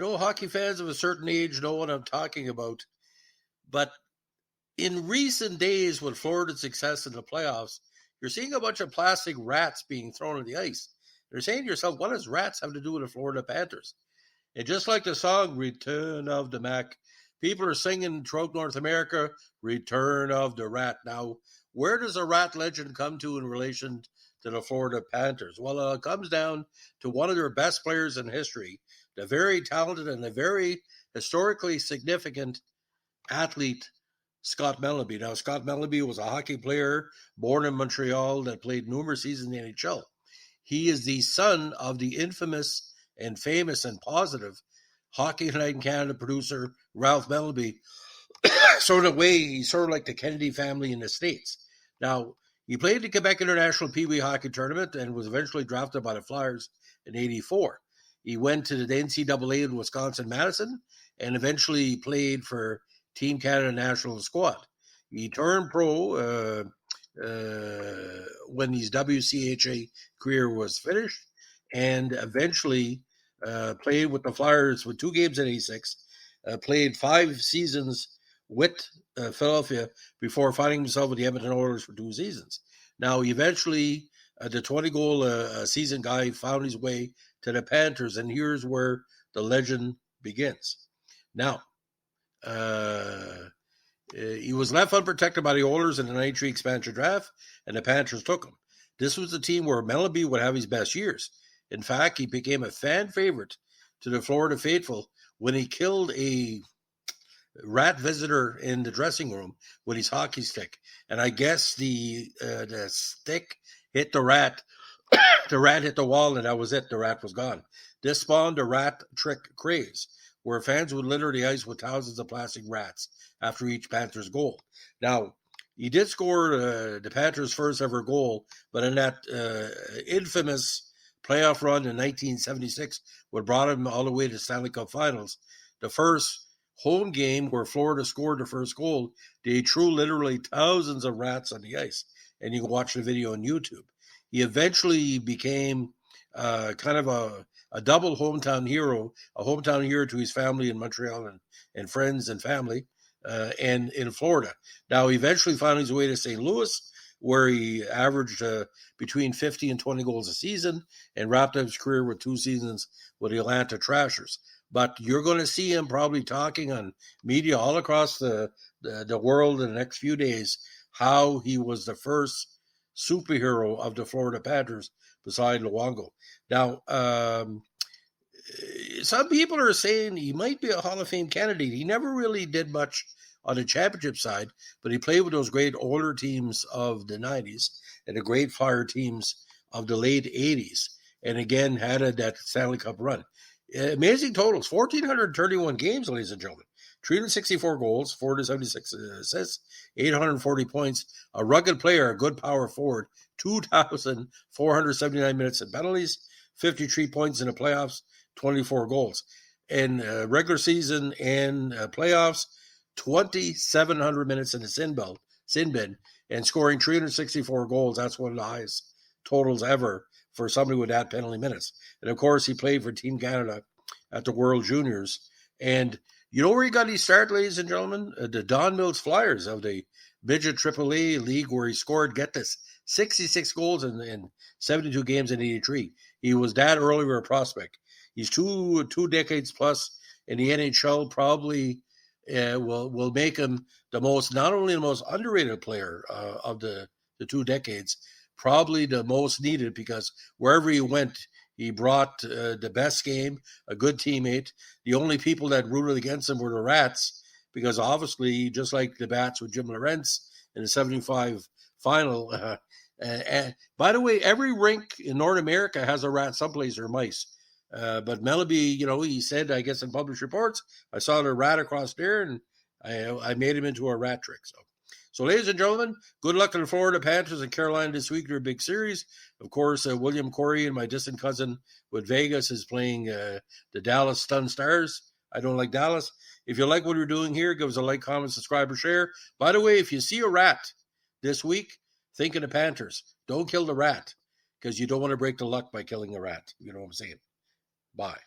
Hockey fans of a certain age know what I'm talking about. But in recent days, with Florida's success in the playoffs, you're seeing a bunch of plastic rats being thrown on the ice. You're saying to yourself, what does rats have to do with the Florida Panthers? And just like the song Return of the Mac, people are singing throughout North America, Return of the Rat. Now, where does a rat legend come to in relation to the Florida Panthers? Well, it comes down to one of their best players in history, the very talented and the very historically significant athlete, Scott Mellanby. Now, Scott Mellanby was a hockey player born in Montreal that played numerous seasons in the NHL. He is the son of the infamous and famous and positive Hockey Night in Canada producer Ralph Mellanby. He's sort of like the Kennedy family in the States. Now, he played the Quebec International Pee Wee Hockey Tournament and was eventually drafted by the Flyers in '84. He went to the NCAA in Wisconsin-Madison and eventually played for Team Canada National Squad. He turned pro when his WCHA career was finished, and eventually played with the Flyers with 2 games in '86, played 5 seasons with Philadelphia before finding himself with the Edmonton Oilers for 2 seasons. Now, eventually, the 20-goal season guy found his way to the Panthers, and here's where the legend begins. Now, he was left unprotected by the Oilers in the '93 expansion draft, and the Panthers took him. This was the team where Mellanby would have his best years. In fact, he became a fan favorite to the Florida faithful when he killed a rat visitor in the dressing room with his hockey stick. And I guess the stick hit the rat. The rat hit the wall, and that was it. The rat was gone. This spawned a rat trick craze, where fans would litter the ice with thousands of plastic rats after each Panthers goal. Now, he did score the Panthers' first ever goal, but in that infamous playoff run in 1976, what brought him all the way to Stanley Cup Finals, the first home game where Florida scored the first goal, they threw literally thousands of rats on the ice, and you can watch the video on YouTube. He eventually became kind of a double hometown hero, a hometown hero to his family in Montreal and friends and family, and in Florida. Now, he eventually found his way to St. Louis, where he averaged between 50 and 20 goals a season and wrapped up his career with 2 seasons with the Atlanta Trashers. But you're going to see him probably talking on media all across the world in the next few days how he was the first superhero of the Florida Panthers beside Luongo. Now, some people are saying he might be a Hall of Fame candidate. He never really did much on the championship side, but he played with those great older teams of the 90s and the great Flyer teams of the late 80s, and again had that Stanley Cup run. Amazing totals, 1,431 games, ladies and gentlemen. 364 goals, 476 assists, 840 points. A rugged player, a good power forward, 2,479 minutes in penalties, 53 points in the playoffs, 24 goals. In regular season and playoffs, 2,700 minutes in the sin bin, and scoring 364 goals. That's one of the highest totals ever for somebody with that penalty minutes. And, of course, he played for Team Canada at the World Juniors. And you know where he got his start, ladies and gentlemen? The Don Mills Flyers of the Midget AAA League, where he scored, get this, 66 goals in 72 games in '83. He was that early of a prospect. He's two decades plus in the NHL, probably will make him not only the most underrated player of the 2 decades, probably the most needed, because wherever he went, he brought the best game, a good teammate. The only people that rooted against him were the Rats, because obviously, just like the Bats with Jim Lorentz in the '75 final. By the way, every rink in North America has a rat someplace, or mice. But Mellanby, he said, I guess in published reports, I saw the rat across there, and I made him into a rat trick. So, ladies and gentlemen, good luck to the Florida Panthers and Carolina this week. Their big series. Of course, William Corey and my distant cousin with Vegas is playing the Dallas Stun Stars. I don't like Dallas. If you like what we're doing here, give us a like, comment, subscribe, or share. By the way, if you see a rat this week, think of the Panthers. Don't kill the rat, because you don't want to break the luck by killing a rat. You know what I'm saying? Bye.